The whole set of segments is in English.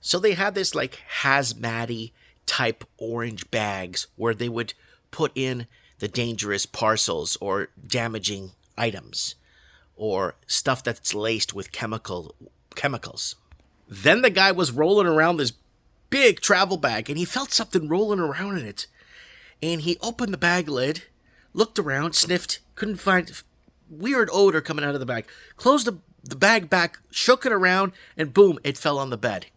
So they had this like hazmat type orange bags where they would put in the dangerous parcels or damaging items or stuff that's laced with chemicals. Then the guy was rolling around this big travel bag and he felt something rolling around in it. And he opened the bag lid, looked around, sniffed, couldn't find weird odor coming out of the bag. Closed the bag back, shook it around, and boom, it fell on the bed.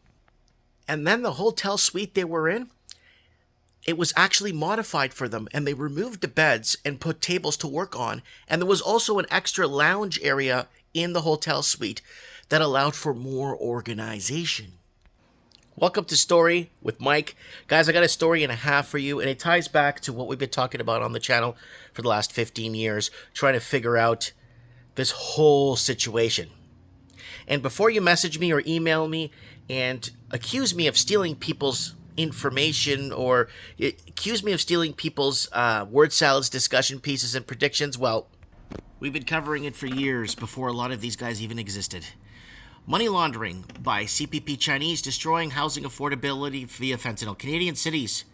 And then the hotel suite they were in, it was actually modified for them, and they removed the beds and put tables to work on. And there was also an extra lounge area in the hotel suite that allowed for more organization. Welcome to Story with Mike. Guys, I got a story and a half for you, and it ties back to what we've been talking about on the channel for the last 15 years, trying to figure out this whole situation. And before you message me or email me and accuse me of stealing people's information or accuse me of stealing people's word salads, discussion pieces, and predictions, well, we've been covering it for years before a lot of these guys even existed. Money laundering by CPP Chinese destroying housing affordability via fentanyl. Canadian cities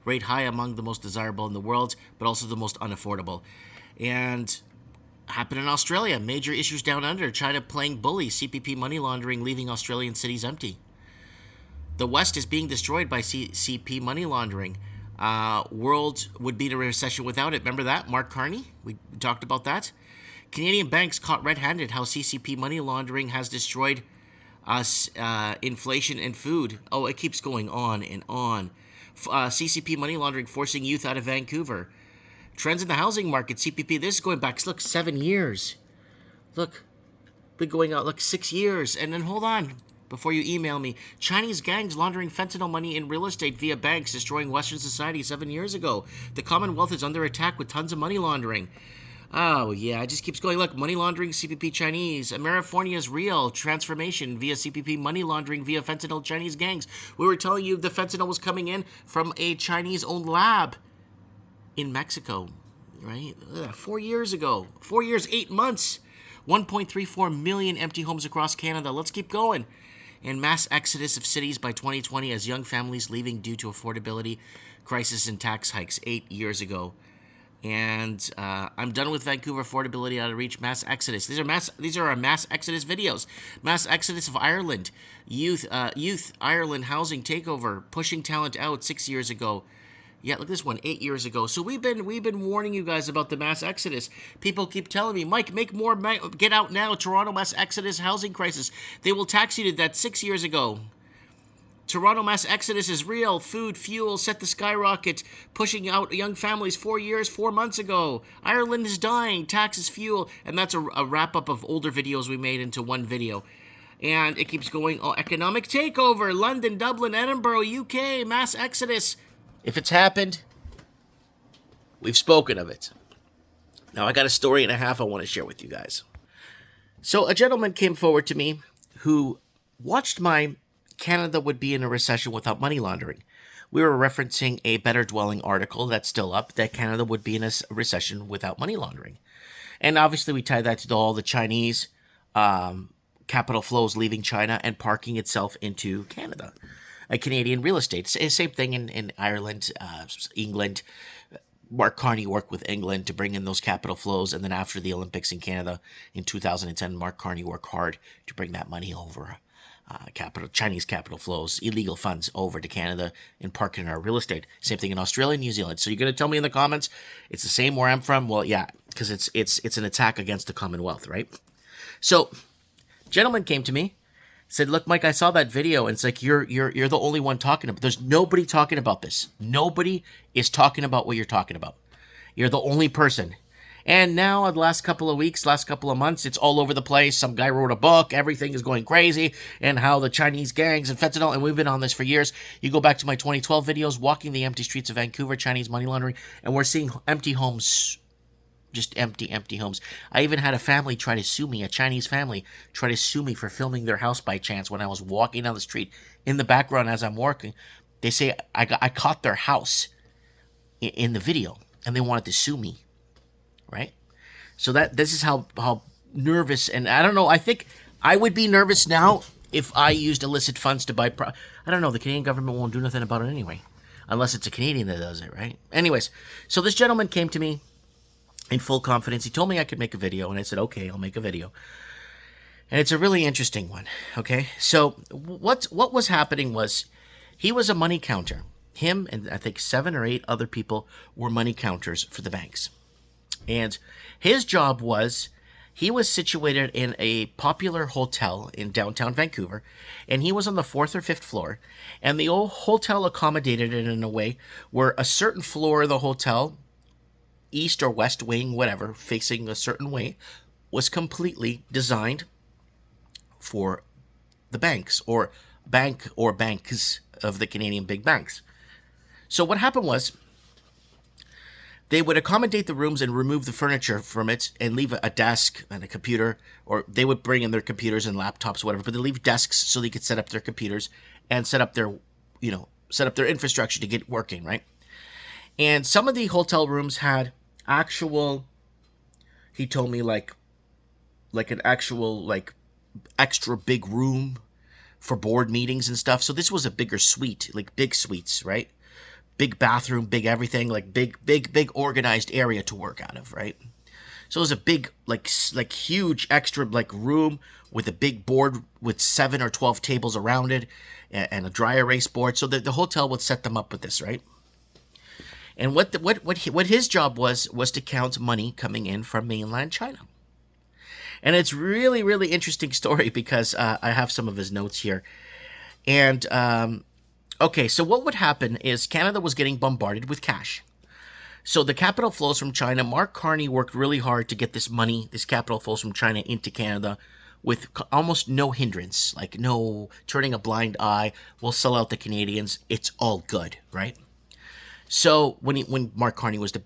rate high among the most desirable in the world, but also the most unaffordable. And happened in Australia. Major issues down under. China playing bully. CPP money laundering leaving Australian cities empty. The West is being destroyed by CP money laundering. World would be in a recession without it. Remember that? Mark Carney? We talked about that. Canadian banks caught red-handed how CCP money laundering has destroyed us, inflation and food. Oh, it keeps going on and on. CCP money laundering forcing youth out of Vancouver. Trends in the housing market, CPP. This is going back, look, 7 years. Look, been going out, look, 6 years. And then hold on, before you email me. Chinese gangs laundering fentanyl money in real estate via banks, destroying Western society 7 years ago. The Commonwealth is under attack with tons of money laundering. Oh, yeah, it just keeps going. Look, money laundering, CPP Chinese. Amerifornia is real. Transformation via CPP money laundering via fentanyl Chinese gangs. We were telling you the fentanyl was coming in from a Chinese-owned lab in Mexico, right? 4 years ago. 4 years, 8 months. 1.34 million empty homes across Canada. Let's keep going. And mass exodus of cities by 2020 as young families leaving due to affordability crisis and tax hikes 8 years ago. And I'm done with Vancouver affordability out of reach. Mass exodus. These are our mass exodus videos. Mass exodus of Ireland. Youth Ireland housing takeover. Pushing talent out 6 years ago. Yeah, look at this one, 8 years ago. So we've been warning you guys about the mass exodus. People keep telling me, Mike, make more, get out now. Toronto mass exodus housing crisis. They will tax you to that 6 years ago. Toronto mass exodus is real. Food, fuel, set to skyrocket, pushing out young families 4 months ago. Ireland is dying, taxes, fuel, and that's a wrap-up of older videos we made into one video. And it keeps going. Oh, economic takeover, London, Dublin, Edinburgh, UK, mass exodus. If it's happened, we've spoken of it. Now, I got a story and a half I want to share with you guys. So a gentleman came forward to me who watched my Canada would be in a recession without money laundering. We were referencing a Better Dwelling article that's still up that Canada would be in a recession without money laundering. And obviously we tie that to all the Chinese capital flows leaving China and parking itself into Canada. Canadian real estate. Same thing in Ireland, England. Mark Carney worked with England to bring in those capital flows. And then after the Olympics in Canada in 2010, Mark Carney worked hard to bring that money over. Chinese capital flows, illegal funds over to Canada and park in our real estate. Same thing in Australia and New Zealand. So you're going to tell me in the comments, it's the same where I'm from? Well, yeah, because it's an attack against the Commonwealth, right? So, gentleman came to me, said, look, Mike, I saw that video, and it's like, you're the only one talking about it. There's nobody talking about this. Nobody is talking about what you're talking about. You're the only person. And now, the last couple of weeks, last couple of months, it's all over the place. Some guy wrote a book. Everything is going crazy. And how the Chinese gangs and fentanyl, and we've been on this for years. You go back to my 2012 videos, walking the empty streets of Vancouver, Chinese money laundering, and we're seeing empty homes, just empty homes. I even had a family try to sue me, a Chinese family, try to sue me for filming their house by chance when I was walking down the street. In the background as I'm working, they say I caught their house in the video, and they wanted to sue me. Right? So this is how nervous, and I don't know, I think I would be nervous now if I used illicit funds to buy I don't know, the Canadian government won't do nothing about it anyway. Unless it's a Canadian that does it, right? Anyways, so this gentleman came to me in full confidence. He told me I could make a video, and I said, okay, I'll make a video. And it's a really interesting one, okay? So what was happening was he was a money counter. Him and I think 7 or 8 other people were money counters for the banks. And his job was, he was situated in a popular hotel in downtown Vancouver, and he was on the 4th or 5th floor, and the old hotel accommodated it in a way where a certain floor of the hotel, east or west wing, whatever, facing a certain way, was completely designed for the banks or banks of the Canadian big banks. So what happened was they would accommodate the rooms and remove the furniture from it and leave a desk and a computer, or they would bring in their computers and laptops, whatever, but they leave desks so they could set up their computers and set up their infrastructure to get working, right? And some of the hotel rooms had actual, he told me like an actual extra big room for board meetings and stuff. So this was a bigger suite, like big suites, right? Big bathroom, big everything, like big organized area to work out of, right? So it was a big, like huge extra room with a big board with 7 or 12 tables around it and a dry erase board. So the hotel would set them up with this, right? And what his job was to count money coming in from mainland China. And it's really, really interesting story because I have some of his notes here. And, okay, so what would happen is Canada was getting bombarded with cash. So the capital flows from China. Mark Carney worked really hard to get this money, this capital flows from China into Canada with almost no hindrance, like no turning a blind eye. We'll sell out the Canadians. It's all good, right? So when Mark Carney was the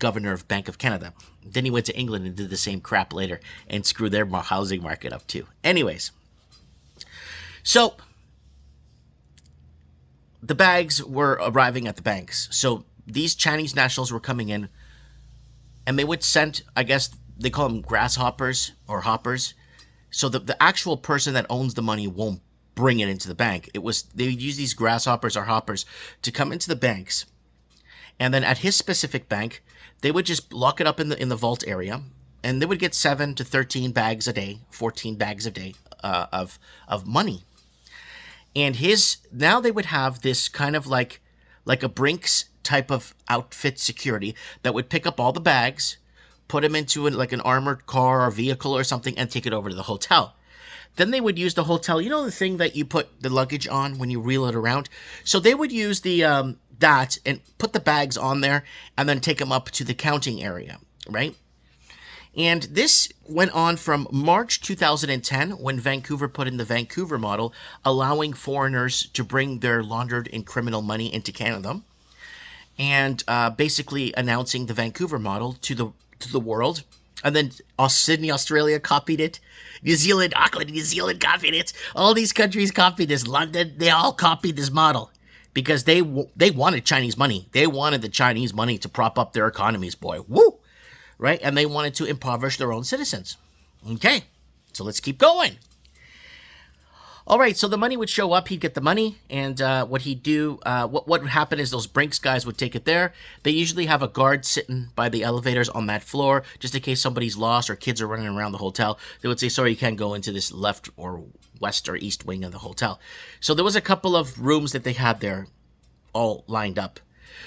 governor of Bank of Canada, then he went to England and did the same crap later and screwed their housing market up too. Anyways, so the bags were arriving at the banks. So these Chinese nationals were coming in, and they would send, I guess they call them grasshoppers or hoppers. So the actual person that owns the money won't bring it into the bank. They would use these grasshoppers or hoppers to come into the banks, and then at his specific bank, they would just lock it up in the vault area, and they would get 7 to 13 bags a day, 14 bags a day of money. And now they would have this kind of like a Brinks type of outfit security that would pick up all the bags, put them into an armored car or vehicle or something, and take it over to the hotel. Then they would use the hotel, you know, the thing that you put the luggage on when you reel it around. So they would use that and put the bags on there and then take them up to the counting area, right? And this went on from March 2010 when Vancouver put in the Vancouver model, allowing foreigners to bring their laundered and criminal money into Canada, and basically announcing the Vancouver model to the world. And then Sydney, Australia copied it. New Zealand, Auckland, New Zealand copied it. All these countries copied this. London, they all copied this model because they wanted Chinese money. They wanted the Chinese money to prop up their economies, boy. Woo! Right? And they wanted to impoverish their own citizens. Okay, so let's keep going. All right, so the money would show up. He'd get the money, and what he'd do, what would happen is those Brinks guys would take it there. They usually have a guard sitting by the elevators on that floor, just in case somebody's lost or kids are running around the hotel. They would say, sorry, you can't go into this left or west or east wing of the hotel. So there was a couple of rooms that they had there all lined up.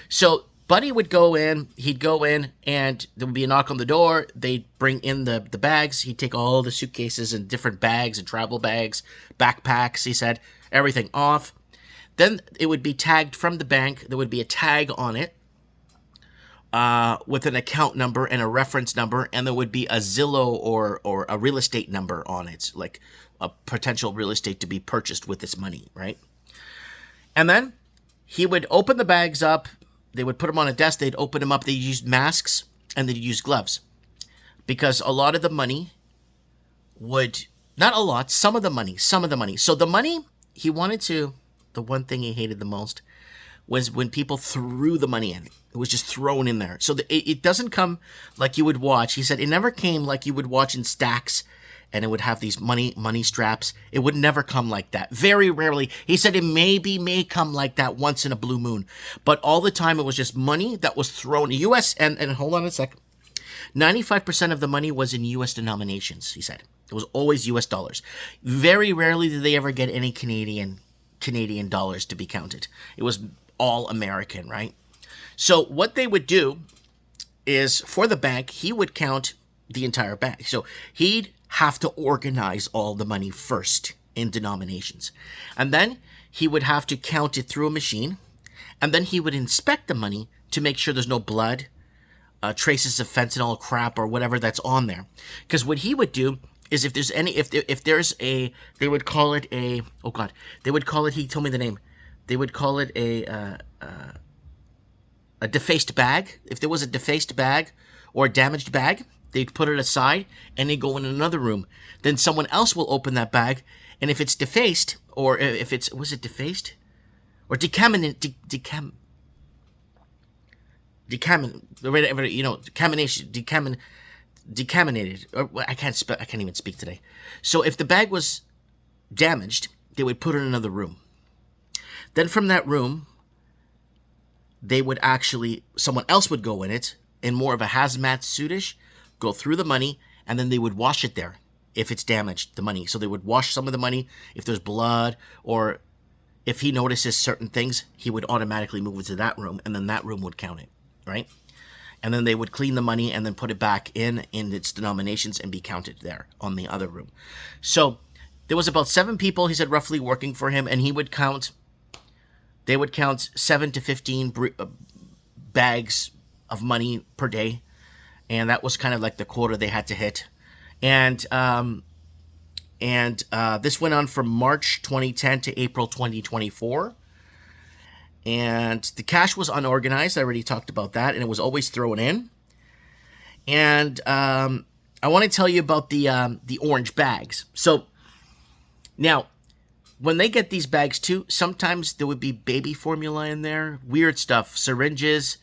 So Buddy would go in, he'd go in, and there would be a knock on the door. They'd bring in the bags. He'd take all the suitcases and different bags and travel bags, backpacks, he said, everything off. Then it would be tagged from the bank. There would be a tag on it with an account number and a reference number, and there would be a Zillow or a real estate number on it, like a potential real estate to be purchased with this money, right? And then he would open the bags up. They would put them on a desk. They'd open them up. They'd use masks and they'd use gloves because a lot of the money would, not a lot, some of the money. So the money he wanted to, the one thing he hated the most was when people threw the money in. It was just thrown in there. So it doesn't come like you would watch. He said it never came like you would watch in stacks and it would have these money straps. It would never come like that. Very rarely. He said it may come like that once in a blue moon. But all the time it was just money that was thrown. US, and hold on a sec. 95% of the money was in US denominations, he said. It was always US dollars. Very rarely did they ever get any Canadian dollars to be counted. It was all American, right? So what they would do is, for the bank, he would count the entire bag. So he'd have to organize all the money first in denominations. And then he would have to count it through a machine. And then he would inspect the money to make sure there's no blood, traces of fentanyl crap or whatever that's on there. Because what he would do is, if there's any, if there's a, they would call it a, oh God, they would call it, he told me the name, they would call it a defaced bag. If there was a defaced bag or a damaged bag, they'd put it aside and they'd go in another room. Then someone else will open that bag, and if it's defaced, or if it's, was it defaced? Or decaminated, or I can't even speak today. So if the bag was damaged, they would put it in another room. Then from that room, they would actually, someone else would go in it, in more of a hazmat suitish, go through the money, and then they would wash it there if it's damaged, the money. So they would wash some of the money. If there's blood, or if he notices certain things, he would automatically move it to that room, and then that room would count it, right? And then they would clean the money and then put it back in its denominations and be counted there on the other room. So there was about 7 people, he said, roughly working for him, and he would count, they would count 7 to 15 bags of money per day. And that was kind of like the quota they had to hit. And this went on from March 2010 to April 2024. And the cash was unorganized. I already talked about that. And it was always thrown in. And I want to tell you about the orange bags. So now, when they get these bags too, sometimes there would be baby formula in there. Weird stuff. Syringes,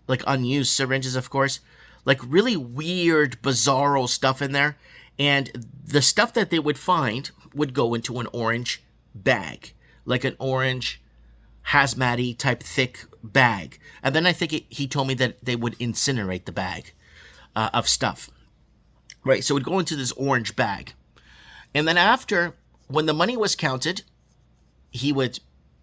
like unused syringes, of course. Like really weird, bizarro stuff in there. And the stuff that they would find would go into an orange bag. Like an orange hazmat-y type thick bag. And then I think he told me that they would incinerate the bag of stuff. Right, so it would go into this orange bag. And then after, when the money was counted, he would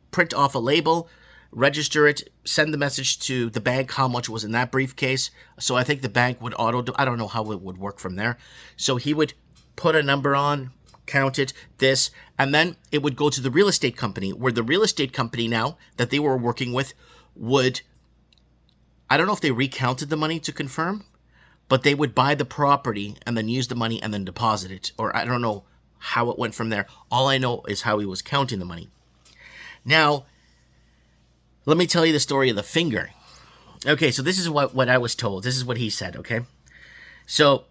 print off a label, register it, send the message to the bank how much was in that briefcase. So I think the bank would I don't know how it would work from there. So he would put a number on, count it, this, and then it would go to the real estate company, where the real estate company now that they were working with would, I don't know if they recounted the money to confirm, but they would buy the property and then use the money and then deposit it. Or I don't know how it went from there. All I know is how he was counting the money. Now, let me tell you the story of the finger. Okay, so this is what I was told. This is what he said, okay? So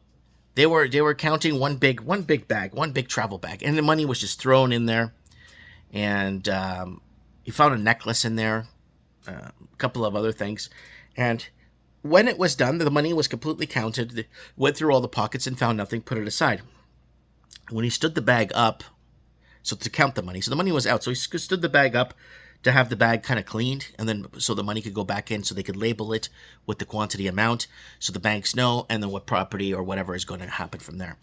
they were counting one big bag, one big travel bag, and the money was just thrown in there. And he found a necklace in there, a couple of other things. And when it was done, the money was completely counted. They went through all the pockets and found nothing, put it aside. When he stood the bag up, so to count the money, so the money was out, so he stood the bag up to have the bag kind of cleaned, and then so the money could go back in, so they could label it with the quantity amount, so the banks know, and then what property or whatever is going to happen from there.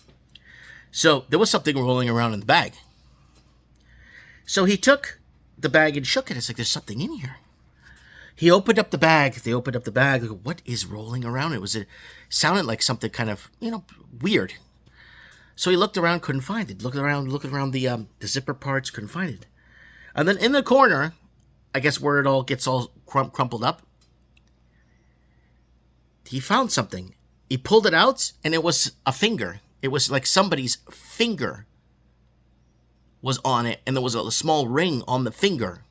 So there was something rolling around in the bag. So he took the bag and shook it. It's like, there's something in here. He opened up the bag. They opened up the bag. Like, what is rolling around? It sounded like something kind of, weird. So he looked around, couldn't find it. Looked around the zipper parts, couldn't find it. And then in the corner, I guess where it all gets all crumpled up, he found something. He pulled it out, and it was a finger. It was like somebody's finger was on it, and there was a small ring on the finger.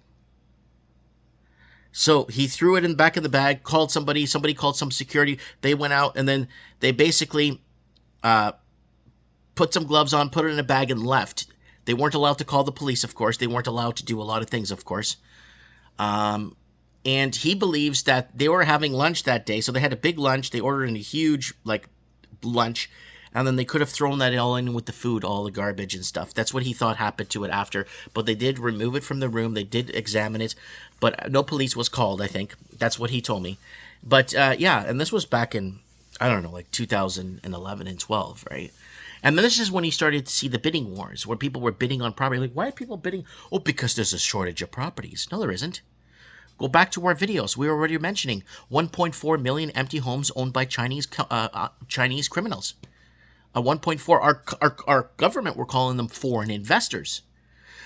So he threw it in the back of the bag, called somebody called some security. They went out, and then they basically put some gloves on, put it in a bag, and left. They weren't allowed to call the police, of course. They weren't allowed to do a lot of things, of course. And he believes that they were having lunch that day. So they had a big lunch. They ordered a huge, lunch. And then they could have thrown that all in with the food, all the garbage and stuff. That's what he thought happened to it after. But they did remove it from the room. They did examine it. But no police was called, I think. That's what he told me. But yeah, and this was back in, I don't know, like 2011 and 12, right? And then this is when he started to see the bidding wars, where people were bidding on property. Like, why are people bidding? Oh, because there's a shortage of properties. No, there isn't. Go back to our videos. We were already mentioning 1.4 million empty homes owned by Chinese criminals. 1.4, our government, we're calling them foreign investors.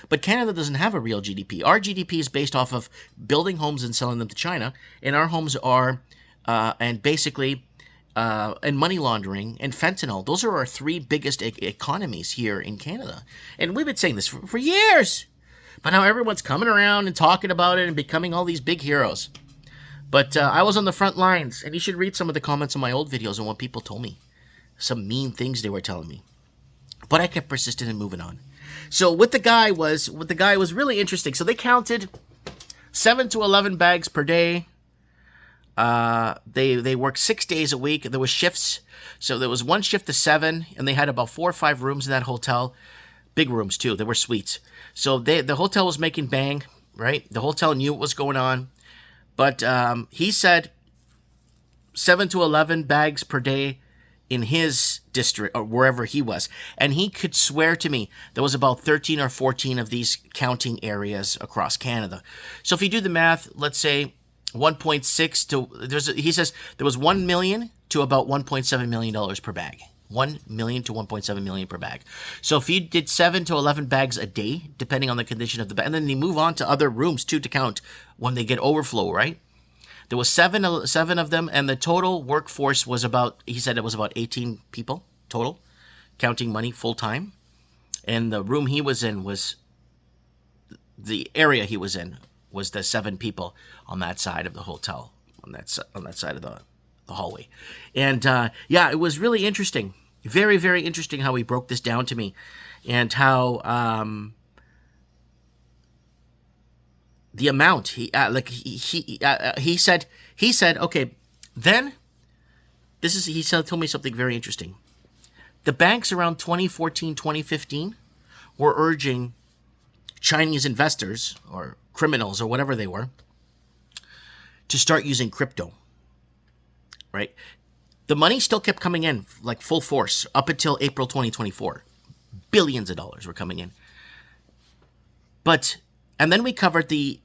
But Canada doesn't have a real GDP. Our GDP is based off of building homes and selling them to China. And our homes are, and basically, and money laundering and fentanyl. Those are our three biggest economies here in Canada. And we've been saying this for years. But now everyone's coming around and talking about it and becoming all these big heroes. But I was on the front lines, and you should read some of the comments on my old videos and what people told me. Some mean things they were telling me. But I kept persistent and moving on. So what the guy was really interesting. So they counted 7 to 11 bags per day. They worked 6 days a week. There was shifts. So there was one shift to 7, and they had about 4 or 5 rooms in that hotel. Big rooms too. They were suites. So the hotel was making bang, right? The hotel knew what was going on. But he said 7 to 11 bags per day in his district or wherever he was. And he could swear to me there was about 13 or 14 of these counting areas across Canada. So if you do the math, let's say 1.6 to, he says there was 1 million to about $1.7 million per bag. 1 million to 1.7 million per bag. So if you did 7 to 11 bags a day, depending on the condition of the bag, and then they move on to other rooms too to count when they get overflow, right? There was seven of them, and the total workforce was about, he said it was about 18 people total, counting money full time. And the room he was in was, the area he was in was the 7 people on that side of the hotel, on that side of the hallway. And yeah, it was really interesting. Very, very interesting how he broke this down to me, and how the amount he said okay, then he told me something very interesting. The banks around 2014, 2015 were urging Chinese investors or criminals or whatever they were to start using crypto. Right? The money still kept coming in like full force up until April 2024. Billions of dollars were coming in. And then we covered the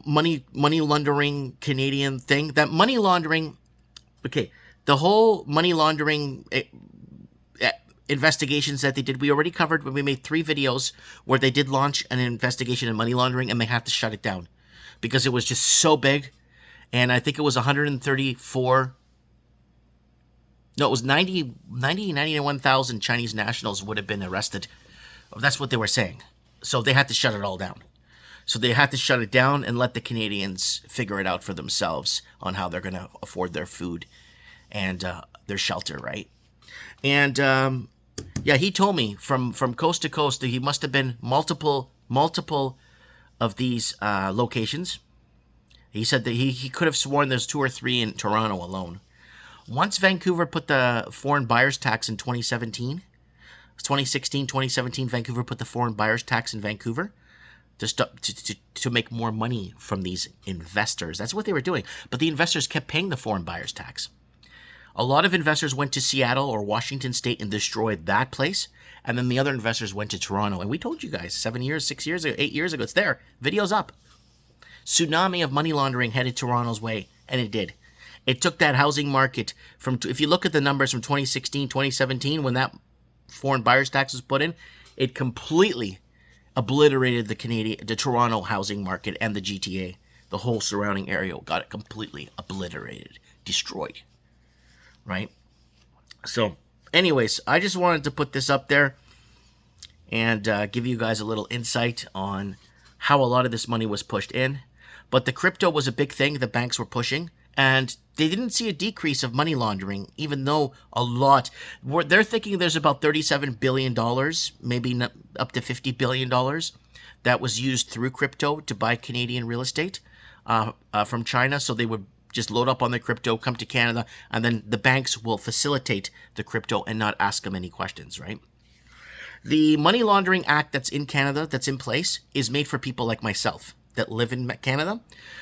money laundering Canadian thing. That money laundering, okay, the whole money laundering investigations that they did, we already covered when we made 3 videos where they did launch an investigation in money laundering, and they had to shut it down because it was just so big. And I think it was 134... No, it was 91,000 Chinese nationals would have been arrested. That's what they were saying. So they had to shut it all down. So they had to shut it down and let the Canadians figure it out for themselves on how they're going to afford their food and their shelter, right? And yeah, he told me from coast to coast that he must have been multiple of these locations. He said that he could have sworn there's 2 or 3 in Toronto alone. Once Vancouver put the foreign buyer's tax in 2016, 2017, Vancouver put the foreign buyer's tax in Vancouver to make more money from these investors. That's what they were doing. But the investors kept paying the foreign buyer's tax. A lot of investors went to Seattle or Washington State and destroyed that place. And then the other investors went to Toronto. And we told you guys 8 years ago, it's there. Video's up. Tsunami of money laundering headed Toronto's way. And it did. It took that housing market from, if you look at the numbers from 2016, 2017, when that foreign buyer's tax was put in, it completely obliterated the Toronto housing market and the GTA. The whole surrounding area got it completely obliterated, destroyed, right? So, anyways, I just wanted to put this up there and give you guys a little insight on how a lot of this money was pushed in. But the crypto was a big thing the banks were pushing. And they didn't see a decrease of money laundering, even though a lot. They're thinking there's about $37 billion, maybe up to $50 billion, that was used through crypto to buy Canadian real estate from China. So they would just load up on the crypto, come to Canada, and then the banks will facilitate the crypto and not ask them any questions, right? The Money Laundering Act that's in Canada, that's in place, is made for people like myself that live in Canada.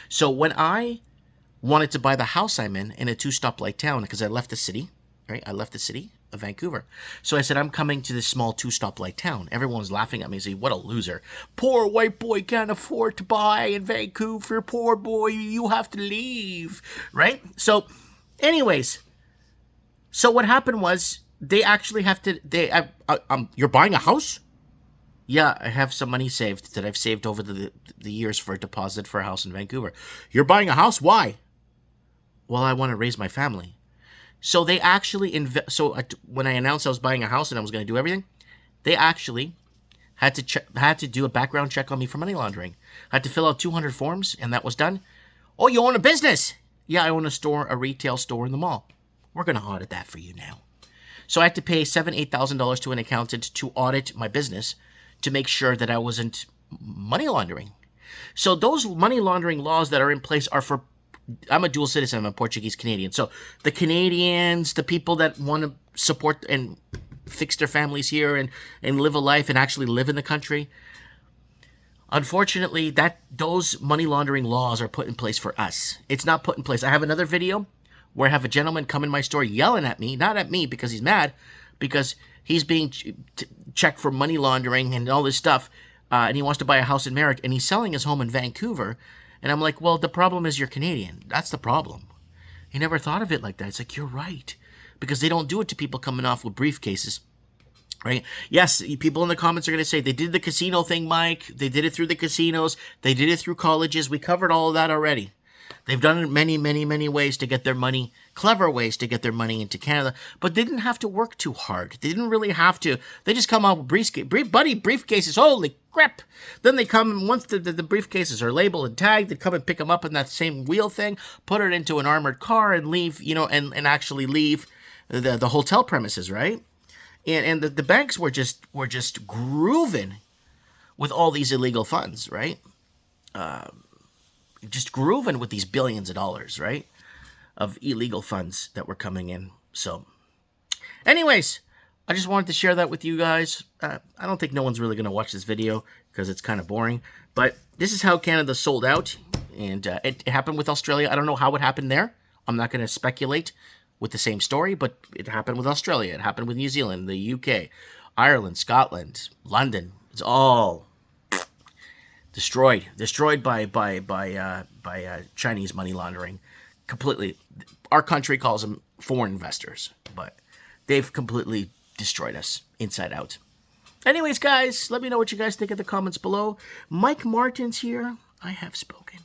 So when I wanted to buy the house I'm in a two-stoplight town, because I left the city, right? I left the city of Vancouver. So I said, I'm coming to this small two-stoplight town. Everyone was laughing at me and saying, what a loser. Poor white boy can't afford to buy in Vancouver. Poor boy, you have to leave, right? So anyways, so what happened was they actually have to, you're buying a house? Yeah, I have some money saved that I've saved over the years for a deposit for a house in Vancouver. You're buying a house? Why? Well, I want to raise my family. So they actually, when I announced I was buying a house and I was going to do everything, they actually had to do a background check on me for money laundering. I had to fill out 200 forms, and that was done. Oh, you own a business? Yeah, I own a retail store in the mall. We're going to audit that for you now. So I had to pay $7,000-$8,000 to an accountant to audit my business to make sure that I wasn't money laundering. So those money laundering laws that are in place are for, I'm a dual citizen, I'm a Portuguese Canadian. So the Canadians, the people that want to support and fix their families here and live a life and actually live in the country, unfortunately, those money laundering laws are put in place for us. It's not put in place. I have another video where I have a gentleman come in my store yelling at me, not at me because he's mad, because he's being checked for money laundering and all this stuff, and he wants to buy a house in Merrick, and he's selling his home in Vancouver. And I'm like, well, the problem is you're Canadian. That's the problem. He never thought of it like that. It's like, you're right. Because they don't do it to people coming off with briefcases, right? Yes, people in the comments are going to say, they did the casino thing, Mike. They did it through the casinos. They did it through colleges. We covered all of that already. They've done it many, many, many ways to get their money, clever ways to get their money into Canada, but they didn't have to work too hard. They didn't really have to. They just come out with briefcases. Holy crap. Then they come, once the briefcases are labeled and tagged, they come and pick them up in that same wheel thing, put it into an armored car and leave, and actually leave the hotel premises, right? And the banks were just grooving with all these illegal funds, right? Just grooving with these billions of dollars, right, of illegal funds that were coming in. So anyways, I just wanted to share that with you guys. I don't think no one's really going to watch this video because it's kind of boring, but this is how Canada sold out, and it happened with Australia. I don't know how it happened there. I'm not going to speculate with the same story, but it happened with Australia. It happened with New Zealand, the UK, Ireland, Scotland, London. It's all destroyed by Chinese money laundering completely. Our country calls them foreign investors, but they've completely destroyed us inside out. Anyways, guys, let me know what you guys think in the comments below. Mike Martins here. I have spoken.